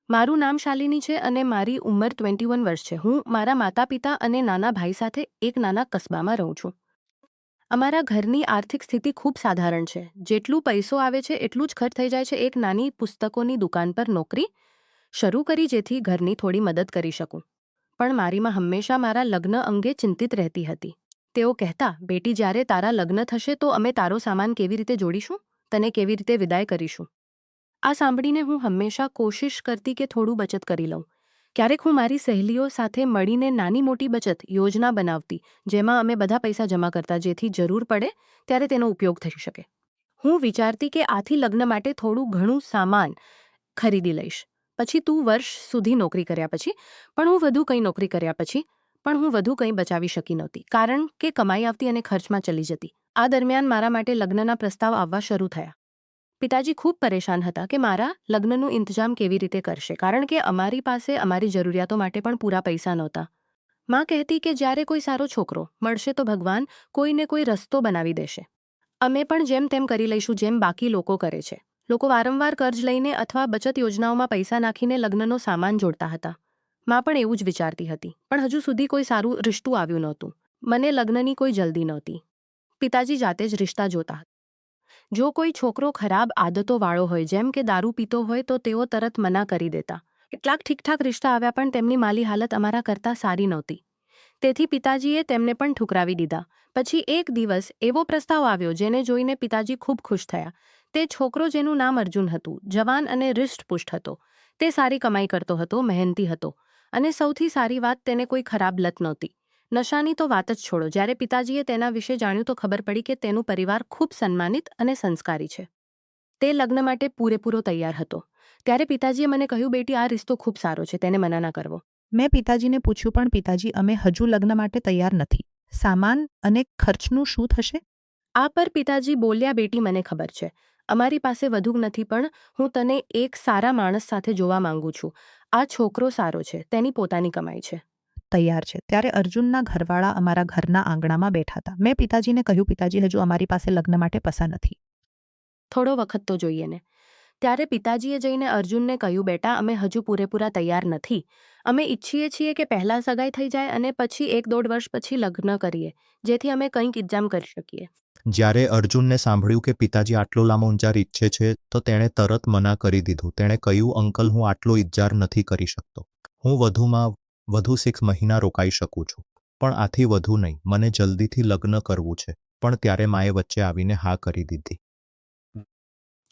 મારું નામ શાલિની છે અને મારી ઉંમર 21 વર્ષ છે. હું મારા માતા-પિતા અને નાના ભાઈ સાથે એક નાના કસ્બામાં રહું છું. અમારા ઘરની આર્થિક સ્થિતિ ખૂબ સાધારણ છે. જેટલું પૈસો આવે છે એટલું જ ખર્ચ થઈ જાય છે. એક નાની પુસ્તકોની દુકાન પર નોકરી શરૂ કરી જેથી ઘરની થોડી મદદ કરી શકું. પણ મારી માં હંમેશા મારા લગ્ન અંગે ચિંતિત રહેતી હતી. તેઓ કહેતા, બેટી, જ્યારે તારા લગ્ન થશે તો અમે તારો સામાન કેવી રીતે જોડીશું, તને કેવી રીતે વિદાય કરીશું. આ સાંભળીને હું હંમેશા કોશિશ કરતી કે થોડું બચત કરી લઉં. ક્યારેક હું મારી સહેલીઓ સાથે મળીને નાની મોટી બચત યોજના બનાવતી, જેમાં અમે બધા પૈસા જમા કરતા જેથી જરૂર પડે ત્યારે તેનો ઉપયોગ થઈ શકે. હું વિચારતી કે આથી લગ્ન માટે થોડું ઘણું સામાન ખરીદી લઈશ. પછી તું વર્ષ સુધી નોકરી કર્યા પછી પણ હું વધુ કંઈ બચાવી શકી નહોતી, કારણ કે કમાઈ આવતી અને ખર્ચમાં ચલી જતી. આ દરમિયાન મારા માટે લગ્નના પ્રસ્તાવ આવવા શરૂ થયા. પિતાજી ખૂબ પરેશાન હતા કે મારા લગ્નનું ઇંતજામ કેવી રીતે કરશે, કારણ કે અમારી પાસે અમારી જરૂરિયાતો માટે પણ પૂરા પૈસા નહોતા. માં કહેતી કે જ્યારે કોઈ સારો છોકરો મળશે તો ભગવાન કોઈને કોઈ રસ્તો બનાવી દેશે. અમે પણ જેમ તેમ કરી લઈશું, જેમ બાકી લોકો કરે છે. લોકો વારંવાર કર્જ લઈને અથવા બચત યોજનાઓમાં પૈસા નાખીને લગ્નનો સામાન જોડતા હતા. માં પણ એવું જ વિચારતી હતી, પણ હજુ સુધી કોઈ સારું રિશ્તું આવ્યું નહોતું. મને લગ્નની કોઈ જલ્દી નહોતી. પિતાજી જાતે જ રિશ્તા જોતા હતા. જો કોઈ છોકરો ખરાબ આદતોવાળો હોય, જેમ કે દારૂ પીતો હોય, તો તેઓ તરત મના કરી દેતા. કેટલાક ઠીકઠાક રિશ્તા આવ્યા પણ તેમની માલી હાલત અમારા કરતાં સારી નહોતી. તેથી પિતાજીએ તેમને પણ ઠુકરાવી દીધા. પછી એક દિવસ એવો પ્રસ્તાવ આવ્યો જેને જોઈને પિતાજી ખૂબ ખુશ થયા. તે છોકરો, જેનું નામ અર્જુન હતું, જવાન અને હૃષ્ટપુષ્ટ હતો. તે સારી કમાઈ કરતો હતો, મહેનતી હતો અને સૌથી સારી વાત, તેને કોઈ ખરાબ લત નહોતી. નશાની તો વાત જ છોડો. જ્યારે પિતાજીએ તેના વિશે જાણ્યું તો ખબર પડી કે તેનું પરિવાર ખૂબ સન્માનિત અને સંસ્કારી છે. તે લગ્ન માટે પૂરેપૂરો તૈયાર હતો. ત્યારે પિતાજીએ મને કહ્યું, બેટી, આ રિશ્તો ખૂબ સારો છે, તેને મના ના કરવો. મેં પિતાજીને પૂછ્યું, પણ પિતાજી, અમે હજુ લગ્ન માટે તૈયાર નથી. સામાન અને ખર્ચનું શું થશે? આ પર પિતાજી બોલ્યા, બેટી, મને ખબર છે, અમારી પાસે વધુ નથી, પણ હું તને એક સારા માણસ સાથે જોવા માંગુ છું. આ છોકરો સારો છે, તેની પોતાની કમાઈ છે. તૈયાર છે. ત્યારે અર્જુનના ઘરવાળા અમારા ઘરના આંગણામાં બેઠા હતા. મેં પિતાજીને કહ્યું, પિતાજી, હજુ અમારી પાસે લગ્ન માટે પૈસા નથી. થોડો વખત તો જોઈએ ને. ત્યારે પિતાજીએ જઈને અર્જુનને કહ્યું, બેટા, અમે હજુ પૂરેપૂરા તૈયાર નથી. અમે ઈચ્છીએ છીએ કે પહેલાં સગાઈ થઈ જાય અને પછી 1-1.5 વર્ષ પછી લગ્ન કરીએ, જેથી અમે કંઈક ઇંતજામ કરી શકીએ. જ્યારે અર્જુનને સાંભળ્યું કે પિતાજી આટલો લાંબો ઇંતજાર ઈચ્છે છે, તો તેણે તરત મના કરી દીધું. તેણે કહ્યું, અંકલ, હું આટલો ઇંતજાર નથી કરી શકતો. હું વધુમાં વધુ 6 મહિના રોકાઈ શકું છું, પણ આથી વધુ નહીં. મને જલ્દીથી લગ્ન કરવું છે. પણ ત્યારે માએ વચ્ચે આવીને હા કરી દીધી.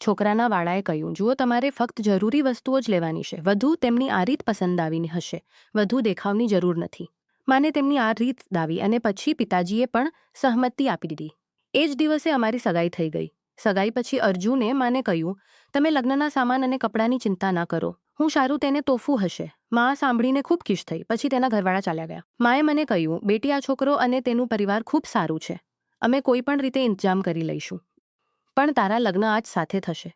છોકરાના વાળાએ કહ્યું, જુઓ, તમારે ફક્ત જરૂરી વસ્તુઓ જ લેવાની છે. વધુ તેમની આ રીત પસંદ આવીને હશે. વધુ દેખાવની જરૂર નથી. માને તેમની આ રીત દાવી અને પછી પિતાજીએ પણ સહમતિ આપી દીધી. એ જ દિવસે અમારી સગાઈ થઈ ગઈ. સગાઈ પછી અર્જુને માને કહ્યું, તમે લગ્નના સામાન અને કપડાની ચિંતા ના કરો. હું સારું તેને તોફું હશે. માં સાંભળીને ખૂબ ખુશ થઈ. પછી તેના ઘરવાળા ચાલ્યા ગયા. માએ મને કહ્યું, બેટી, આ છોકરો અને તેનું પરિવાર ખૂબ સારું છે. અમે કોઈ પણ રીતે ઇંતજામ કરી લઈશું. પણ તારા લગ્ન આજ સાથે થશે.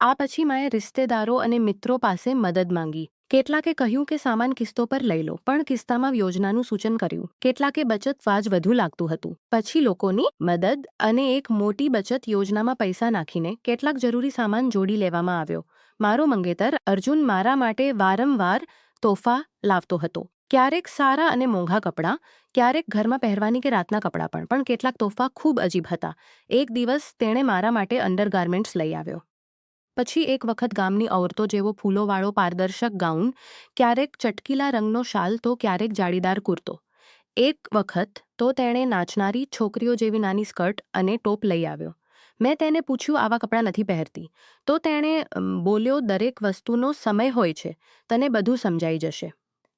આ પછી માએ રિશ્તેદારો અને મિત્રો પાસે મદદ માંગી. કેટલાકે કહ્યું કે સામાન કિસ્તો પર લઈ લો, પણ કિસ્સામાં યોજનાનું સૂચન કર્યું. કેટલાકે બચત વ્યાજ વધુ લાગતું હતું. પછી લોકોની મદદ અને એક મોટી બચત યોજનામાં પૈસા નાખીને કેટલાક જરૂરી સામાન જોડી લેવામાં આવ્યો. મારો મંગેતર અર્જુન મારા માટે વારંવાર તોહફા લાવતો હતો. ક્યારેક સારા અને મોંઘા કપડાં, ક્યારેક ઘરમાં પહેરવાની કે રાતના કપડાં પણ કેટલાક તોહફા ખૂબ અજીબ હતા. એક દિવસ તેણે મારા માટે અંડરગાર્મેન્ટ્સ લઈ આવ્યો. પછી એક વખત ગામની ઓરતો જેવો ફૂલોવાળો પારદર્શક ગાઉન, ક્યારેક ચટકીલા રંગનો શાલ તો ક્યારેક જાળીદાર કુર્તો. એક વખત તો તેણે નાચનારી છોકરીઓ જેવી નાની સ્કર્ટ અને ટોપ લઈ આવ્યો. મેં તેને પૂછ્યું, આવા કપડાં નથી પહેરતી. તો તેણે બોલ્યો, દરેક વસ્તુનો સમય હોય છે, તને બધું સમજાઈ જશે.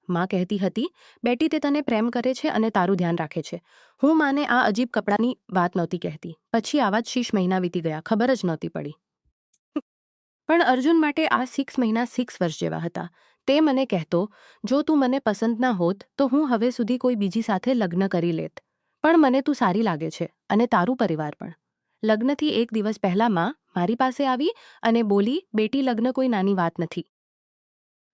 માં કહેતી હતી, બેટી, તે તને પ્રેમ કરે છે અને તારું ધ્યાન રાખે છે. હું માને આ અજીબ કપડાની વાત નહોતી કહેતી. પછી આવા જ 6 મહિના વીતી ગયા, ખબર જ નહોતી પડી. પણ અર્જુન માટે આ 6 મહિના 6 વર્ષ જેવા હતા. તે મને કહેતો, જો તું મને પસંદ ના હોત તો હું હવે સુધી કોઈ બીજી સાથે લગ્ન કરી લેત. પણ મને તું સારી લાગે છે અને તારું પરિવાર પણ. લગ્નથી એક દિવસ પહેલા માં મારી પાસે આવી અને બોલી, બેટી, લગ્ન કોઈ નાની વાત નથી.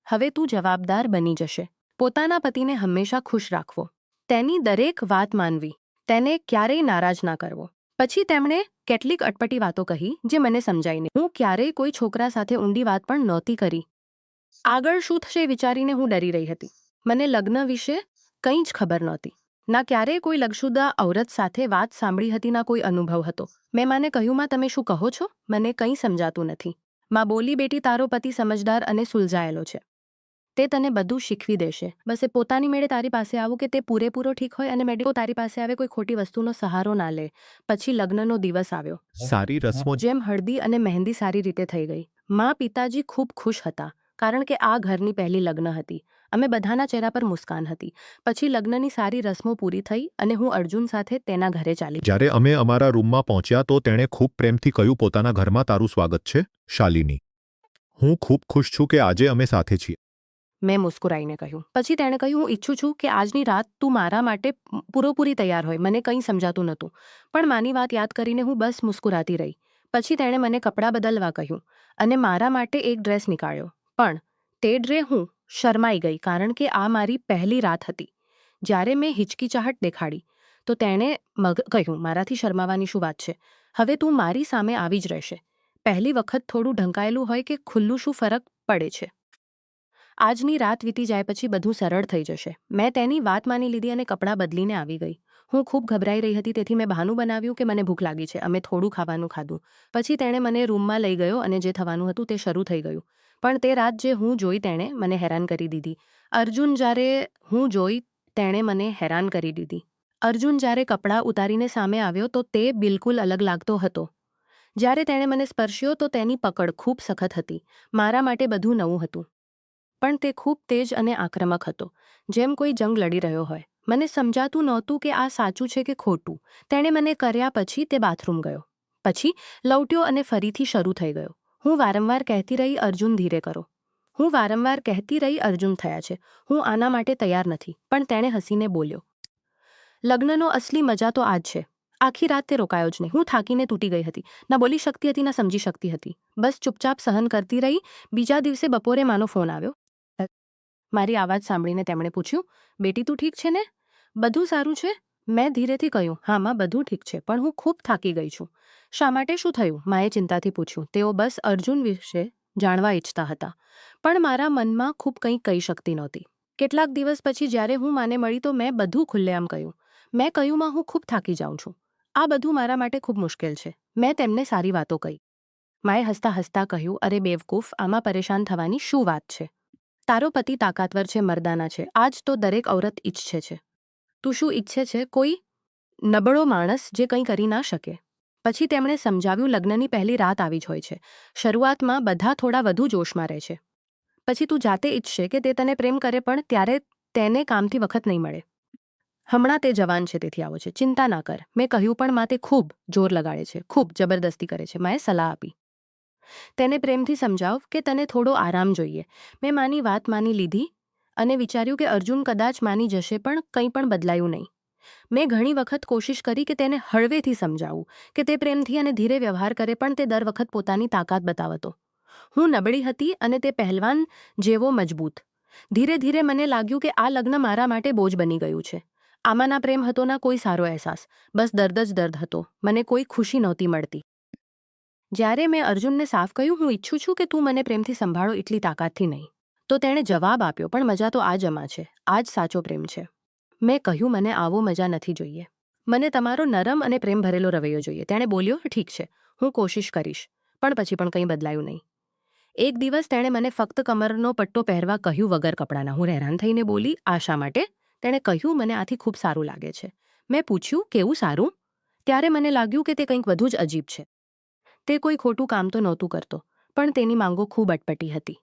હવે તું જવાબદાર બની જશે. પોતાના પતિને હંમેશા ખુશ રાખવો. તેની દરેક વાત માનવી. તેને ક્યારેય નારાજ ના કરવો. પછી તેમણે કેટલીક અટપટી વાતો કહી જે મને સમજાઈ નહીં. હું ક્યારેય કોઈ છોકરા સાથે ઊંડી વાત પણ નહોતી કરી. આગળ શું થશે એ વિચારીને હું ડરી રહી હતી. મને લગ્ન વિશે કંઈ જ ખબર નહોતી. ના ક્યારેય કોઈ લગશુદા ઔરત સાથે વાત સાંભળી હતી, ના કોઈ અનુભવ હતો. મેં માને કહ્યું, માં તમે શું કહો છો? મને કંઈ સમજાતું નથી. માં બોલી, બેટી, તારો પતિ સમજદાર અને સુલઝાયેલો છે. તે તને બધું શીખવી દેશે. બસ એ પોતાની મેળે તારી પાસે આવું કે તે પૂરેપૂરો ઠીક હોય અને મેડિકો તારી પાસે આવે, કોઈ ખોટી વસ્તુનો સહારો ના લે. પછી લગ્નનો દિવસ આવ્યો. સારી રસમો જેમ હળદી અને મહેંદી સારી રીતે થઈ ગઈ. માં પિતાજી ખૂબ ખુશ હતા, કારણ કે આ ઘરની પહેલી લગ્ન હતી. અમે બધાના ચહેરા પર મુસ્કાન હતી. પછી લગ્નની સારી રસમો પૂરી થઈ અને હું અર્જુન સાથે તેના ઘરે ચાલી. જ્યારે અમે અમારા રૂમમાં પહોંચ્યા તો તેણે ખૂબ પ્રેમથી કહ્યું, પોતાના ઘરમાં તારું સ્વાગત છે, શાલિની. હું ખૂબ ખુશ છું કે આજે અમે સાથે છીએ. મેં મુસ્કુરાઈને કહ્યું. પછી તેણે કહ્યું, હું ઈચ્છું છું કે આજની રાત તું મારા માટે પૂરેપૂરી તૈયાર હોય. મને કંઈ સમજાતું નહોતું, પણ માની વાત યાદ કરીને હું બસ મુસ્કુરાતી રહી. પછી તેણે મને કપડાં બદલવા કહ્યું અને મારા માટે એક ડ્રેસ નીકાળ્યો. પણ તે ડ્રે હું શરમાઈ ગઈ, કારણ કે આ મારી પહેલી રાત હતી. જ્યારે મેં હિચકિચાહટ દેખાડી તો તેણે કહ્યું, મારાથી શરમાવાની શું વાત છે? હવે તું મારી સામે આવી જ રહેશે. પહેલી વખત થોડું ઢંકાયેલું હોય કે ખુલ્લું, શું ફરક પડે છે? આજની રાત વીતી જાય પછી બધું સરળ થઈ જશે. મેં તેની વાત માની લીધી અને કપડાં બદલીને આવી ગઈ. હું ખૂબ ગભરાઈ રહી હતી, તેથી મેં બહાનું બનાવ્યું કે મને ભૂખ લાગી છે. અમે થોડું ખાવાનું ખાધું. પછી તેણે મને રૂમમાં લઈ ગયો અને જે થવાનું હતું તે શરૂ થઈ ગયું. પણ તે રાત જે હું જોઈ તેણે મને હેરાન કરી દીધી. અર્જુન જ્યારે કપડાં ઉતારીને સામે આવ્યો તો તે બિલકુલ અલગ લાગતો હતો. જ્યારે તેણે મને સ્પર્શ્યો તો તેની પકડ ખૂબ સખત હતી. મારા માટે બધું નવું હતું, પણ તે ખૂબ તેજ અને આક્રમક હતો, જેમ કોઈ જંગ લડી રહ્યો હોય. મને સમજાતું નહોતું કે આ સાચું છે કે ખોટું. તેણે મને કર્યા પછી તે બાથરૂમ ગયો. પછી લવટ્યો અને ફરીથી શરૂ થઈ ગયો. હું વારંવાર કહેતી રહી, અર્જુન, ધીરે કરો. હું વારંવાર કહેતી રહી, અર્જુન, થયા છે. હું આના માટે તૈયાર નથી. પણ તેણે હસીને બોલ્યો, લગ્નનો અસલી મજા તો આ જ છે. આખી રાત તે રોકાયો જ નહીં. હું થાકીને તૂટી ગઈ હતી. ના બોલી શકતી હતી, ના સમજી શકતી હતી. બસ ચૂપચાપ સહન કરતી રહી. બીજા દિવસે બપોરે માનો ફોન આવ્યો. મારી અવાજ સાંભળીને તેમણે પૂછ્યું, બેટી, તું ઠીક છે ને? બધું સારું છે? મેં ધીરેથી કહ્યું, હા માં, બધું ઠીક છે, પણ હું ખૂબ થાકી ગઈ છું. શા માટે? શું થયું? માએ ચિંતાથી પૂછ્યું. તેઓ બસ અર્જુન વિશે જાણવા ઈચ્છતા હતા, પણ મારા મનમાં ખૂબ કંઈ કહી શકતી નહોતી. કેટલાક દિવસ પછી જ્યારે હું માને મળી તો મેં બધું ખુલ્લેઆમ કહ્યું. મેં કહ્યું, માં, હું ખૂબ થાકી જાઉં છું. આ બધું મારા માટે ખૂબ મુશ્કેલ છે. મેં તેમને સારી વાતો કહી. માએ હસતા હસતા કહ્યું, અરે બેવકૂફ, આમાં પરેશાન થવાની શું વાત છે? તારો પતિ તાકાતવર છે, મર્દાના છે. આજ તો દરેક ઔરત ઈચ્છે છે. તું શું ઈચ્છે છે? કોઈ નબળો માણસ જે કંઈ કરી ના શકે. પછી તેમણે સમજાવ્યું, લગ્નની પહેલી રાત આવી જ હોય છે. શરૂઆતમાં બધા થોડા વધુ જોશમાં રહે છે. પછી તું જાતે ઈચ્છશે કે તે તને પ્રેમ કરે, પણ ત્યારે તેને કામથી વખત નહીં મળે. હમણાં તે જવાન છે, તેથી આવો છે. ચિંતા ના કર. મેં કહ્યું, પણ માં, તે ખૂબ જોર લગાડે છે, ખૂબ જબરદસ્તી કરે છે. માએ સલાહ આપી, તેને પ્રેમથી સમજાવ કે તને થોડો આરામ જોઈએ. મેં માની વાત માની લીધી અને વિચાર્યું કે અર્જુન કદાચ માની જશે, પણ કંઈ પણ બદલાયું નહીં. મેં ઘણી વખત કોશિશ કરી કે તેને હળવેથી સમજાવું કે તે પ્રેમથી અને ધીરે વ્યવહાર કરે, પણ તે દર વખત પોતાની તાકાત બતાવતો. હું નબળી હતી અને તે પહેલવાન જેવો મજબૂત. ધીરે ધીરે મને લાગ્યું કે આ લગ્ન મારા માટે બોજ બની ગયું છે. આમાં ના પ્રેમ હતો, ના કોઈ સારો અહેસાસ. બસ દર્દ જ દર્દ હતો. મને કોઈ ખુશી નહોતી મળતી. જ્યારે મેં અર્જુનને સાફ કહ્યું, હું ઈચ્છું છું કે તું મને પ્રેમથી સંભાળો, એટલી તાકાતથી નહીં, તો તેણે જવાબ આપ્યો, પણ મજા તો આ જમા છે. આ જ સાચો પ્રેમ છે. મેં કહ્યું, મને આવો મજા નથી જોઈએ. મને તમારો નરમ અને પ્રેમ ભરેલો રવૈયો જોઈએ. તેણે બોલ્યો, ઠીક છે, હું કોશિશ કરીશ. પણ પછી પણ કંઈ બદલાયું નહીં. એક દિવસ તેણે મને ફક્ત કમરનો પટ્ટો પહેરવા કહ્યું, વગર કપડાના. હું હેરાન થઈને બોલી, આ શા માટે? તેણે કહ્યું, મને આથી ખૂબ સારું લાગે છે. મેં પૂછ્યું, કેવું સારું? ત્યારે મને લાગ્યું કે તે કંઈક વધુ જ અજીબ છે. તે કોઈ ખોટું કામ તો નહોતું કરતો, પણ તેની માંગો ખૂબ અટપટી હતી.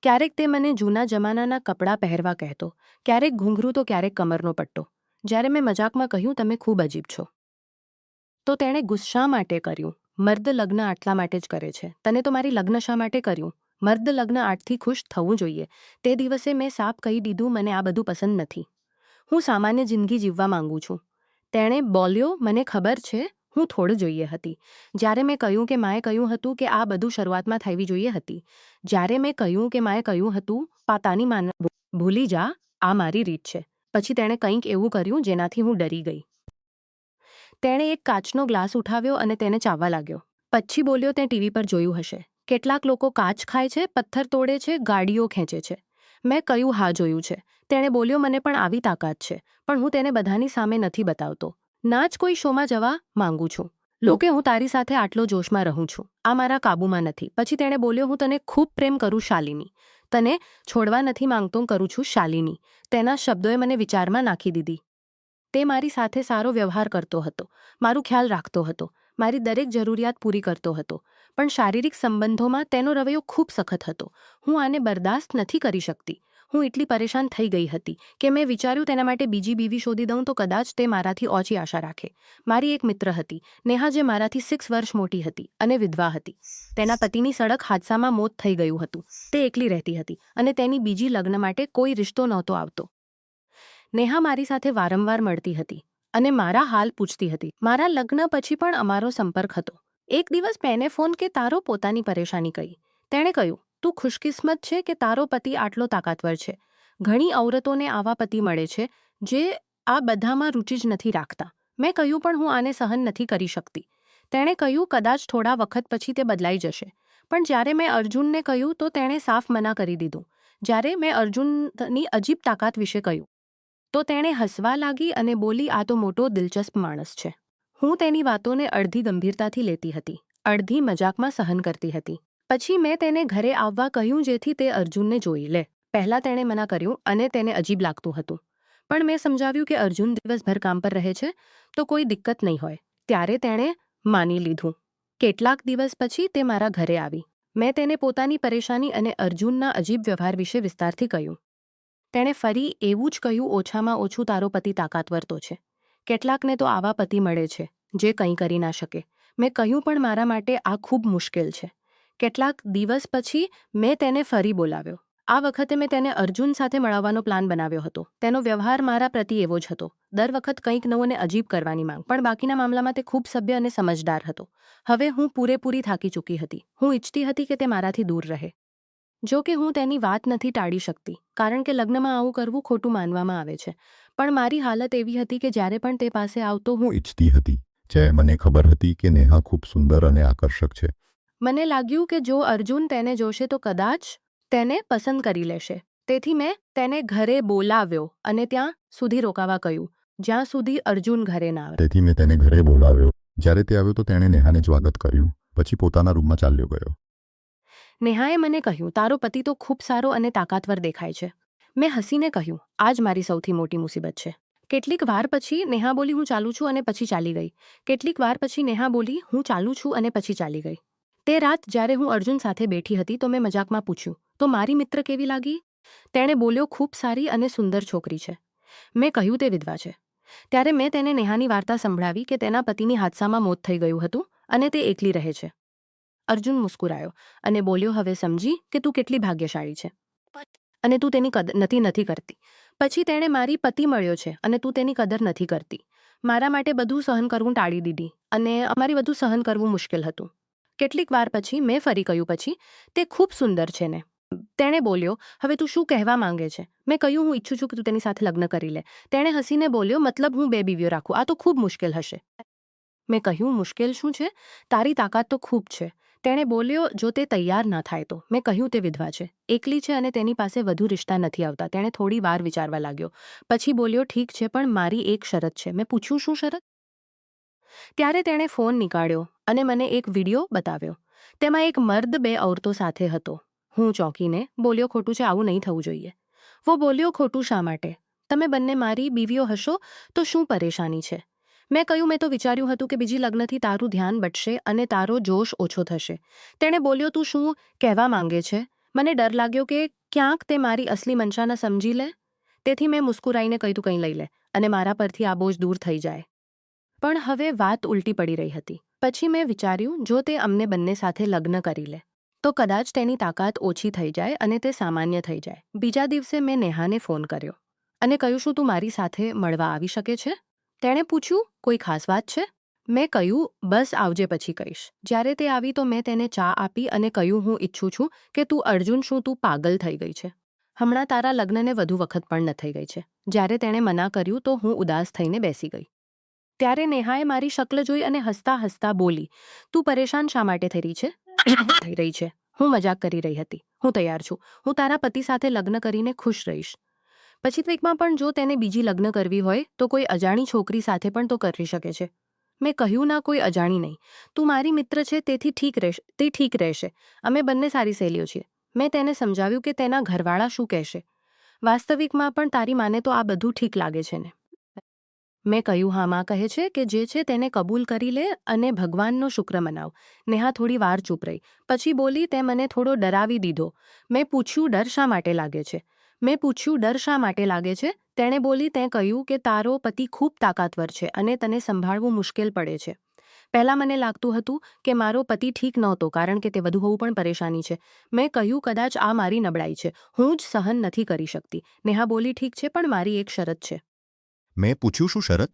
ક્યારેક તે મને જૂના જમાનાના કપડાં પહેરવા કહેતો, ક્યારેક ઘૂંઘરું તો ક્યારેક કમરનો પટ્ટો. જ્યારે મેં મજાકમાં કહ્યું, તમે ખૂબ અજીબ છો, તો તેણે ગુસ્સા માટે કર્યું, મર્દ લગ્ન આટલા માટે જ કરે છે. તને તો મારી લગ્ન શા માટે કર્યું? મર્દ લગ્ન આટથી ખુશ થવું જોઈએ. તે દિવસે મેં સાફ કહી દીધું, મને આ બધું પસંદ નથી. હું સામાન્ય જિંદગી જીવવા માંગુ છું. તેણે બોલ્યો, મને ખબર છે, હું થોડું જોઈએ હતી. જ્યારે મેં કહ્યું કે માએ કહ્યું હતું કે આ બધું શરૂઆતમાં થવી જોઈએ હતી. જ્યારે મેં કહ્યું કે માએ કહ્યું હતું, પાતાની માન ભૂલી જા, આ મારી રીત છે. પછી તેણે કંઈક એવું કર્યું જેનાથી હું ડરી ગઈ. તેણે એક કાચનો ગ્લાસ ઉઠાવ્યો અને તેને ચાવવા લાગ્યો. પછી બોલ્યો, તે ટીવી પર જોયું હશે. કેટલાક લોકો કાચ ખાય છે, પથ્થર તોડે છે, ગાડીઓ ખેંચે છે. મેં કહ્યું હા જોયું છે. તેણે બોલ્યો મને પણ આવી તાકાત છે, પણ હું તેને બધાની સામે નથી બતાવતો. ના જ કોઈ શોમાં જવા માંગુ છું. લોકે હું તારી સાથે આટલો જોશમાં રહું છું. આ મારા કાબૂમાં નથી. પછી તેણે બોલ્યો હું તને ખૂબ પ્રેમ કરું શાલિની. તને છોડવા નથી માંગતો કરું છું શાલિની. તેના શબ્દોએ મને વિચારમાં નાખી દીધી. તે મારી સાથે સારો વ્યવહાર કરતો હતો, મારું ખ્યાલ રાખતો હતો, મારી દરેક જરૂરિયાત પૂરી કરતો હતો, પણ શારીરિક સંબંધોમાં તેનો રવૈયો ખૂબ સખત હતો. હું આને બરદાસ્ત નથી કરી શકતી. હું એટલી પરેશાન થઈ ગઈ હતી કે મેં વિચાર્યું તેના માટે બીજી બીવી શોધી દઉં તો કદાચ તે મારાથી ઓછી આશા રાખે. મારી એક મિત્ર હતી, નેહા, જે મારાથી 6 વર્ષ મોટી હતી અને વિધવા હતી. તેના પતિની સડક હાદસામાં મોત થઈ ગયું હતું. તે એકલી રહેતી હતી અને તેની બીજી લગ્ન માટે કોઈ રિશ્તો નહોતો આવતો. નેહા મારી સાથે વારંવાર મળતી હતી અને મારા હાલ પૂછતી હતી. મારા લગ્ન પછી પણ અમારો સંપર્ક હતો. એક દિવસ મેને ફોન કે તારો પોતાની પરેશાની કહી. તેણે કહ્યું તું ખુશકિસ્મત છે કે તારો પતિ આટલો તાકાતવર છે. ઘણી ઔરતોને આવા પતિ મળે છે જે આ બધામાં રુચિ જ નથી રાખતા. મેં કહ્યું પણ હું આને સહન નથી કરી શકતી. તેણે કહ્યું કદાચ થોડા વખત પછી તે બદલાઈ જશે. પણ જ્યારે મેં અર્જુનને કહ્યું તો તેણે સાફ મના કરી દીધું. જ્યારે મેં અર્જુનની અજીબ તાકાત વિશે કહ્યું તો તેણે હસવા લાગી અને બોલી આ તો મોટો દિલચસ્પ માણસ છે. હું તેની વાતોને અડધી ગંભીરતાથી લેતી હતી, અડધી મજાકમાં સહન કરતી હતી. પછી મેં તેને ઘરે આવવા કહ્યું જેથી તે અર્જુનને જોઈ લે. પહેલાં તેણે મના કર્યું અને તેને અજીબ લાગતું હતું. પણ મેં સમજાવ્યું કે અર્જુન દિવસભર કામ પર રહે છે તો કોઈ દિક્કત નહીં હોય. ત્યારે તેણે માની લીધું. કેટલાક દિવસ પછી તે મારા ઘરે આવી. મેં તેને પોતાની પરેશાની અને અર્જુનના અજીબ વ્યવહાર વિશે વિસ્તારથી કહ્યું. તેણે ફરી એવું જ કહ્યું ઓછામાં ઓછું તારો પતિ તાકાતવર તો છે. કેટલાકને તો આવા પતિ મળે છે જે કંઈ કરી ના શકે. મેં કહ્યું પણ મારા માટે આ ખૂબ મુશ્કેલ છે. કેટલાક દિવસ પછી મેં તેને ફરી બોલાવ્યો. આ વખતે મેં તેને અર્જુન સાથે મળવાનો પ્લાન બનાવ્યો હતો. તેનો વ્યવહાર મારા પ્રતિ એવો જ હતો. દર વખત કંઈક નવું અને અજીબ કરવાની માંગ, પણ બાકીના મામલામાં તે ખૂબ સભ્ય અને સમજદાર હતો. હવે હું પૂરેપૂરી થાકી ચૂકી હતી. હું ઈચ્છતી હતી કે તે મારાથી દૂર રહે. જો કે હું તેની વાત નથી ટાળી શકતી, કારણ કે લગ્નમાં આવું કરવું ખોટું માનવામાં આવે છે. પણ મારી હાલત એવી હતી કે જ્યારે પણ તે પાસે આવતો હું ઈચ્છતી હતી. જે મને ખબર હતી કે નેહા ખૂબ સુંદર અને આકર્ષક છે. મને લાગ્યું કે જો અર્જુન તેને જોશે તો કદાચ તેને પસંદ કરી લેશે. તેથી મેં તેને ઘરે બોલાવ્યો અને ત્યાં સુધી રોકાવા કહ્યું જ્યાં સુધી અર્જુન ઘરે ના આવે. તેથી મેં તેને ઘરે બોલાવ્યો. જ્યારે તે આવ્યો તો તેણે નેહાને સ્વાગત કર્યું. પછી પોતાના રૂમમાં ચાલ્યો ગયો. નેહાએ મને કહ્યું તારો પતિ તો ખૂબ સારો અને તાકાતવર દેખાય છે. મેં હસીને કહ્યું આ જ મારી સૌથી મોટી મુસીબત છે. કેટલીક વાર પછી નેહા બોલી હું ચાલું છું અને પછી ચાલી ગઈ. કેટલીક વાર પછી નેહા બોલી હું ચાલું છું અને પછી ચાલી ગઈ. તે રાત જ્યારે હું અર્જુન સાથે બેઠી હતી તો મેં મજાકમાં પૂછ્યું તો મારી મિત્ર કેવી લાગી? તેણે બોલ્યો ખૂબ સારી અને સુંદર છોકરી છે. મેં કહ્યું તે વિધવા છે. ત્યારે મેં તેને નેહાની વાર્તા સંભળાવી કે તેના પતિની હાદસામાં મોત થઈ ગયું હતું અને તે એકલી રહે છે. અર્જુન મુસ્કુરાયો અને બોલ્યો હવે સમજી કે તું કેટલી ભાગ્યશાળી છે અને તું તેની કદર નથી કરતી. પછી તેણે મારી પતિ મળ્યો છે અને તું તેની કદર નથી કરતી. મારા માટે બધું સહન કરવું ટાળી દીધી અને અમારી બધું સહન કરવું મુશ્કેલ હતું. કેટલીક વાર પછી મેં ફરી કહ્યું પછી તે ખૂબ સુંદર છે ને. તેણે બોલ્યો હવે તું શું કહેવા માંગે છે? મેં કહ્યું હું ઈચ્છું છું કે તું તેની સાથે લગ્ન કરી લે. તેણે હસીને બોલ્યો મતલબ હું 2 બીવીઓ રાખું? આ તો ખૂબ મુશ્કેલ હશે. મેં કહ્યું મુશ્કેલ શું છે? તારી તાકાત તો ખૂબ છે. તેણે બોલ્યો જો તે તૈયાર ન થાય તો. મેં કહ્યું તે વિધવા છે, એકલી છે અને તેની પાસે વધુ રિશ્તા નથી આવતા. તેણે થોડી વાર વિચારવા લાગ્યો. પછી બોલ્યો ઠીક છે પણ મારી એક શરત છે. મેં પૂછ્યું શું શરત? ત્યારે તેણે ફોન નીકાળ્યો અને મને એક વિડીયો બતાવ્યો. તેમાં એક મર્દ 2 ઔરતો સાથે હતો. હું ચોંકીને બોલ્યો ખોટું છે, આવું નહીં થવું જોઈએ. વો બોલ્યો ખોટું શા માટે? તમે બંને મારી બીવીઓ હશો તો શું પરેશાની છે? મેં કહ્યું મેં તો વિચાર્યું હતું કે બીજી લગ્નથી તારું ધ્યાન બટશે અને તારો જોશ ઓછો થશે. તેણે બોલ્યો તું શું કહેવા માંગે છે? મને ડર લાગ્યો કે ક્યાંક તે મારી અસલી મનસા ન સમજી લે. તેથી મેં મુસ્કુરાઈને કહ્યું કંઈ લઈ લે અને મારા પરથી આ બોજ દૂર થઈ જાય. પણ હવે વાત ઉલટી પડી રહી હતી. પછી મેં વિચાર્યું જો તે અમને બંને સાથે લગ્ન કરી લે તો કદાચ તેની તાકાત ઓછી થઈ જાય અને તે સામાન્ય થઈ જાય. બીજા દિવસે મેં નેહાને ફોન કર્યો અને કહ્યું શું તું મારી સાથે મળવા આવી શકે છે? તેણે પૂછ્યું કોઈ ખાસ વાત છે? મેં કહ્યું બસ આવજે પછી કહીશ. જ્યારે તે આવી તો મેં તેને ચા આપી અને કહ્યું હું ઈચ્છું છું કે તું અર્જુન શું તું પાગલ થઈ ગઈ છે? હમણાં તારા લગ્નને વધુ વખત પણ ન થઈ ગઈ છે. જ્યારે તેણે મના કર્યું તો હું ઉદાસ થઈને બેસી ગઈ. ત્યારે નેહાએ મારી શક્લ જોઈ અને હસતા હસતા બોલી તું પરેશાન શા માટે થઈ રહી છે? થઈ રહી છે. હું મજાક કરી રહી હતી. હું તૈયાર છું. હું તારા પતિ સાથે લગ્ન કરીને ખુશ રહીશ. પછી વીકમાં પણ જો તેને બીજી લગ્ન કરવી હોય તો કોઈ અજાણી છોકરી સાથે પણ તો કરી શકે છે. મેં કહ્યું ના, કોઈ અજાણી નહીં. તું મારી મિત્ર છે તેથી ઠીક રહેશે. અમે બંને સારી સહેલીઓ છીએ. મેં તેને સમજાવ્યું કે તેના ઘરવાળા શું કહેશે. વાસ્તવિકમાં પણ તારી માને તો આ બધું ઠીક લાગે છે ને? મેં કહ્યું હા, માં કહે છે કે જે છે તેને કબૂલ કરી લે અને ભગવાનનો શુક્ર મનાવ. નેહા થોડી વાર ચૂપ રહી. પછી બોલી, તે મને થોડો ડરાવી દીધો. મેં પૂછ્યું ડર શા માટે લાગે છે? તેણે બોલી, તે કહ્યું કે તારો પતિ ખૂબ તાકાતવર છે અને તને સંભાળવું મુશ્કેલ પડે છે. પહેલાં મને લાગતું હતું કે મારો પતિ ઠીક નહોતો કારણ કે તે વધુ હોવું પણ પરેશાની છે. મેં કહ્યું કદાચ આ મારી નબળાઈ છે. હું જ સહન નથી કરી શકતી. નેહા બોલી, ઠીક છે, પણ મારી એક શરત છે. મેં પૂછ્યું શું શરત?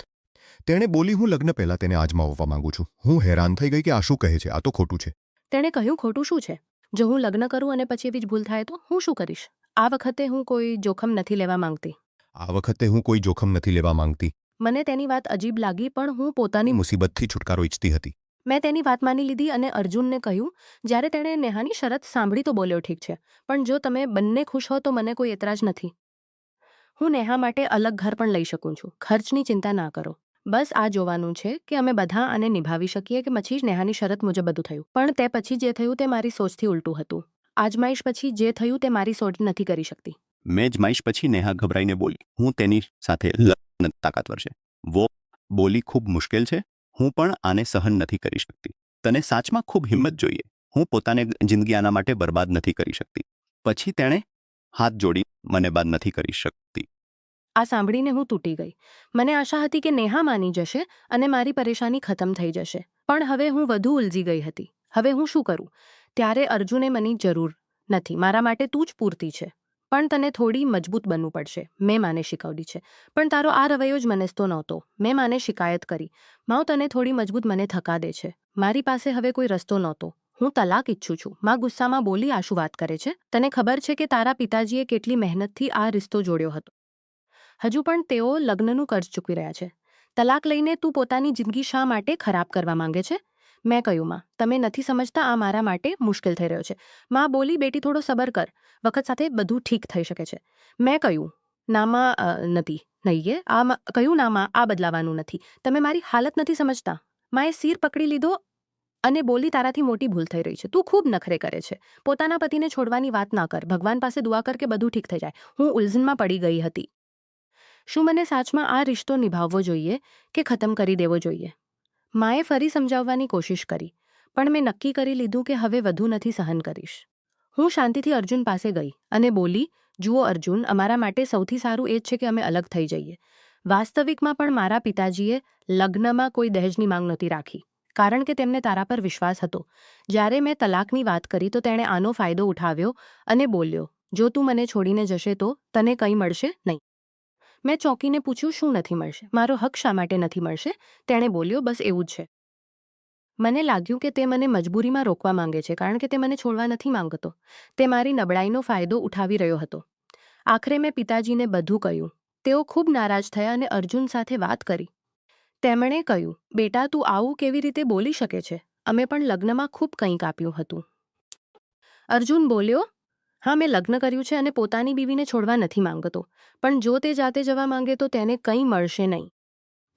તેણે બોલી, હું લગ્ન પહેલા તેને આજમાવવા માંગુ છું. હું હેરાન થઈ ગઈ કે આ શું કહે છે, આ તો ખોટું છે. તેણે કહ્યું, ખોટું શું છે? જો હું લગ્ન કરું અને પછી એવી જ ભૂલ થાય તો હું શું કરીશ? આ વખતે હું કોઈ જોખમ નથી લેવા માંગતી. મને તેની વાત અજીબ લાગી પણ હું પોતાની મુસીબતથી છુટકારો ઈચ્છતી હતી. મેં તેની વાત માની લીધી અને અર્જુનને કહ્યું. જ્યારે તેણે નેહાની શરત સાંભળી તો બોલ્યો, ઠીક છે, પણ જો તમે બંને ખુશ હો તો મને કોઈ એતરાજ નથી. હું નેહા માટે અલગ ઘર પણ લઈ શકું છું. ખર્ચની ચિંતા ના કરો. બસ આ જોવાનું છે કે અમે બધા આને નિભાવી શકીએ કે પછી જ નેહાની શરત મુજબ બધું થયું. પણ તે પછી જે થયું તે મારી સોચથી ઉલટું હતું. આજમાઈશ પછી જે થયું તે મારી સોચ નથી કરી શકતી. મેં જમાઈશ પછી નેહા ગભરાઈને બોલી, હું તેની સાથે લગ્ન તાકાતવર છે. વો બોલી, ખૂબ મુશ્કેલ છે. હું પણ આને સહન નથી કરી શકતી. તને સાચમાં ખૂબ હિંમત જોઈએ. હું પોતાને જિંદગી આના માટે બરબાદ નથી કરી શકતી. પછી તેણે હાથ જોડી, મને બાદ નથી કરી શકતી. આ સાંભળીને હું તૂટી ગઈ. મને આશા હતી કે નેહા માની જશે અને મારી પરેશાની ખતમ થઈ જશે. પણ હવે હું વધુ ઉલઝી ગઈ હતી. હવે હું શું કરું? ત્યારે અર્જુને મની જરૂર નથી. મારા માટે તું જ પૂરતી છે. પણ તને થોડી મજબૂત બનવું પડશે. મેં માને શીખવડી છે. પણ તારો આ રવૈયો જ મનેસતો નહોતો. મેં માને શિકાયત કરી. માવ, તને થોડી મજબૂત મને થકા દે છે. મારી પાસે હવે કોઈ રસ્તો નહોતો. હું તલાક ઈચ્છું છું. માં ગુસ્સામાં બોલી, આ શું વાત કરે છે? તને ખબર છે કે તારા પિતાજીએ કેટલી મહેનતથી આ રિશ્તો જોડ્યો હતો. હજુ પણ તેઓ લગ્નનું કર્જ ચૂકવી રહ્યા છે. તલાક લઈને તું પોતાની જિંદગી શા માટે ખરાબ કરવા માંગે છે? મેં કહ્યું, માં, તમે નથી સમજતા, આ મારા માટે મુશ્કેલ થઈ રહ્યો છે. માં બોલી, બેટી થોડો સબર કર. વખત સાથે બધું ઠીક થઈ શકે છે. મેં કહ્યું, નામાં આ બદલાવાનું નથી. તમે મારી હાલત નથી સમજતા. માએ સિર પકડી લીધો અને બોલી, તારાથી મોટી ભૂલ થઈ રહી છે. તું ખૂબ નખરે કરે છે. પોતાના પતિને છોડવાની વાત ના કર. ભગવાન પાસે દુઆ કર કે બધું ઠીક થઈ જાય. હું ઉલઝનમાં પડી ગઈ હતી. શું મને સાચમાં આ રિશ્તો નિભાવવો જોઈએ કે ખતમ કરી દેવો જોઈએ? માએ ફરી સમજાવવાની કોશિશ કરી, પણ મેં નક્કી કરી લીધું કે હવે વધુ નથી સહન કરીશ. હું શાંતિથી અર્જુન પાસે ગઈ અને બોલી, જુઓ અર્જુન, અમારા માટે સૌથી સારું એ જ છે કે અમે અલગ થઈ જઈએ. વાસ્તવિકમાં પણ મારા પિતાજીએ લગ્નમાં કોઈ દહેજની માંગ નહોતી રાખી, કારણ કે તેમને તારા પર વિશ્વાસ હતો. જ્યારે મેં તલાકની વાત કરી તો તેણે આનો ફાયદો ઉઠાવ્યો અને બોલ્યો, જો તું મને છોડીને જશે તો તને કંઈ મળશે નહીં. મેં ચોંકીને પૂછ્યું, શું નથી મળશે? મારો હક શા માટે નથી મળશે? તેણે બોલ્યો, બસ એવું જ છે. મને લાગ્યું કે તે મને મજબૂરીમાં રોકવા માંગે છે કારણ કે તે મને છોડવા નથી માંગતો. તે મારી નબળાઈનો ફાયદો ઉઠાવી રહ્યો હતો. આખરે મેં પિતાજીને બધું કહ્યું. તેઓ ખૂબ નારાજ થયા અને અર્જુન સાથે વાત કરી. તેમણે કહ્યું, બેટા, તું આવું કેવી રીતે બોલી શકે છે? અમે પણ લગ્નમાં ખૂબ કંઈક આપ્યું હતું. અર્જુન બોલ્યો, હા, મેં લગ્ન કર્યું છે અને પોતાની બીવીને છોડવા નથી માંગતો. પણ જો તે જાતે જવા માંગે તો તેને કંઈ મળશે નહીં.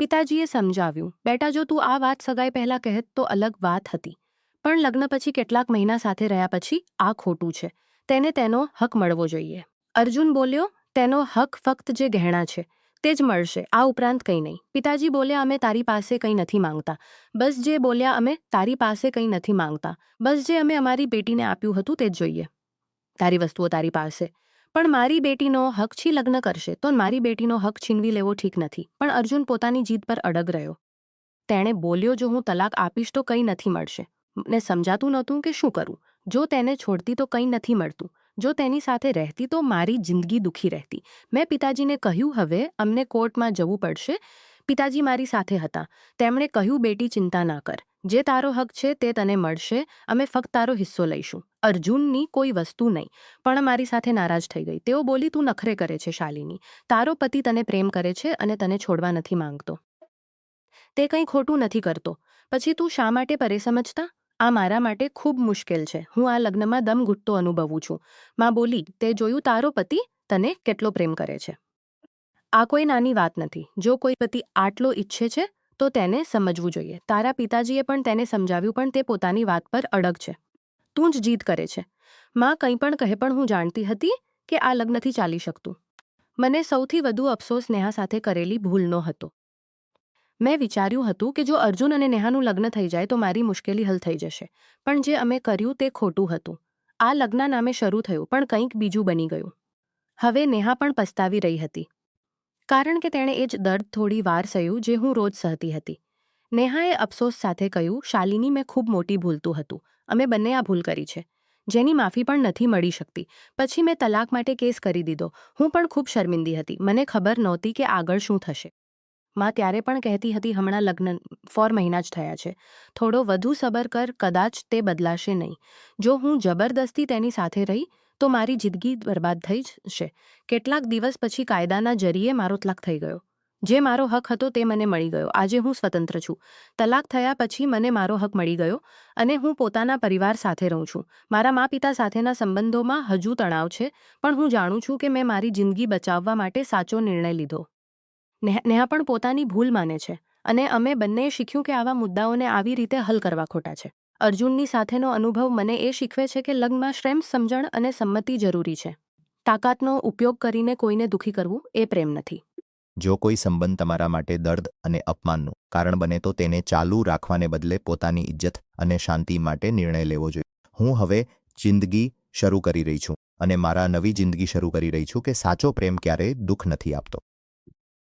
પિતાજીએ સમજાવ્યું, બેટા, જો તું આ વાત સગાઈ પહેલાં કહેત તો અલગ વાત હતી. પણ લગ્ન પછી કેટલાક મહિના સાથે રહ્યા પછી આ ખોટું છે. તેને તેનો હક મળવો જોઈએ. અર્જુન બોલ્યો, તેનો હક ફક્ત જે ગહેણા છે તે જ મળશે, આ ઉપરાંત કંઈ નહીં. પિતાજી બોલ્યા, અમે તારી પાસે કંઈ નથી માંગતા. બસ જે અમે અમારી બેટીને આપ્યું હતું તે જ જોઈએ. તારી વસ્તુઓ તારી પાસે. પણ મારી બેટીનો હક લગ્ન કરશે તો મારી બેટીનો હક છીનવી લેવો ઠીક નથી. પણ અર્જુન પોતાની જીદ પર અડગ રહ્યો. તેણે બોલ્યો, જો હું તલાક આપીશ તો કંઈ નથી મળશે. મને સમજાતું નહોતું કે શું કરું. જો તેને છોડતી તો કંઈ નથી મળતું. જો તેની સાથે રહેતી તો મારી જિંદગી દુઃખી રહેતી. મેં પિતાજીને કહ્યું, હવે અમને કોર્ટમાં જવું પડશે. પિતાજી મારી સાથે હતા. તેમણે કહ્યું, બેટી, ચિંતા ના કર. જે તારો હક છે તે તને મળશે. અમે ફક્ત તારો હિસ્સો લઈશું. અર્જુનની કોઈ વસ્તુ નહીં. પણ મારી સાથે નારાજ થઈ ગઈ. તેઓ બોલી, તું નખરે કરે છે શાલિની. તારો પતિ તને પ્રેમ કરે છે અને તને છોડવા નથી માંગતો. તે કંઈ ખોટું નથી કરતો. પછી તું શા માટે સમજતા? આ મારા માટે ખૂબ મુશ્કેલ છે. હું આ લગ્નમાં દમ ઘૂંટતો અનુભવું છું. માં બોલી, તે જોયું તારો પતિ તને કેટલો પ્રેમ કરે છે. આ કોઈ નાની વાત નથી. જો કોઈ પતિ આટલો ઈચ્છે છે તો તેને સમજવું જોઈએ. તારા પિતાજીએ પણ તેને સમજાવ્યું, પણ તે પોતાની વાત પર અડગ છે. તું જ જીદ કરે છે. માં કંઈ પણ કહે, પણ હું જાણતી હતી કે આ લગ્નથી ચાલી શકતું. મને સૌથી વધુ અફસોસ નેહા સાથે કરેલી ભૂલનો હતો. મેં વિચાર્યું હતું કે જો અર્જુન અને નેહાનું લગ્ન થઈ જાય તો મારી મુશ્કેલી હલ થઈ જશે. પણ જે અમે કર્યું તે ખોટું હતું. આ લગ્ન નામે શરૂ થયું, પણ કંઈક બીજું બની ગયું. હવે નેહા પણ પસ્તાવી રહી હતી, કારણ કે તેણે એ જ દર્દ થોડી વાર સહ્યું જે હું રોજ સહતી હતી. નેહાએ અફસોસ સાથે કહ્યું, શાલિની, મેં ખૂબ મોટી ભૂલતું હતું. અમે બંને આ ભૂલ કરી છે, જેની માફી પણ નથી મળી શકતી. પછી મેં તલાક માટે કેસ કરી દીધો. હું પણ ખૂબ શર્મિંદી હતી. મને ખબર નહોતી કે આગળ શું થશે. માં ત્યારે પણ કહેતી હતી, હમણાં લગ્ન 4 મહિના જ થયા છે. થોડો વધુ સબર કર, કદાચ તે બદલાશે નહીં. જો હું જબરદસ્તી તેની સાથે રહી તો મારી જિંદગી બરબાદ થઈ જશે. કેટલાક દિવસ પછી કાયદાના જરીએ મારો તલાક થઈ ગયો. જે મારો હક હતો તે મને મળી ગયો. આજે હું સ્વતંત્ર છું. તલાક થયા પછી મને મારો હક મળી ગયો અને હું પોતાના પરિવાર સાથે રહું છું. મારા મા પિતા સાથેના સંબંધોમાં હજુ તણાવ છે, પણ હું જાણું છું કે મેં મારી જિંદગી બચાવવા માટે સાચો નિર્ણય લીધો. નેહા પણ પોતાની ભૂલ માને છે અને અમે બંનેએ શીખ્યું કે આવા મુદ્દાઓને આવી રીતે હલ કરવા ખોટા છે. અર્જુનની સાથેનો અનુભવ મને એ શીખવે છે કે લગ્નમાં પ્રેમ, સમજણ અને સંમતિ જરૂરી છે. તાકાતનો ઉપયોગ કરીને કોઈને દુઃખી કરવું એ પ્રેમ નથી. જો કોઈ સંબંધ તમારા માટે દર્દ અને અપમાનનું કારણ બને તો તેને ચાલુ રાખવાને બદલે પોતાની ઇજ્જત અને શાંતિ માટે નિર્ણય લેવો જોઈએ. હું હવે જિંદગી શરૂ કરી રહી છું અને મારા નવી જિંદગી શરૂ કરી રહી છું કે સાચો પ્રેમ ક્યારેય દુઃખ નથી આપતો.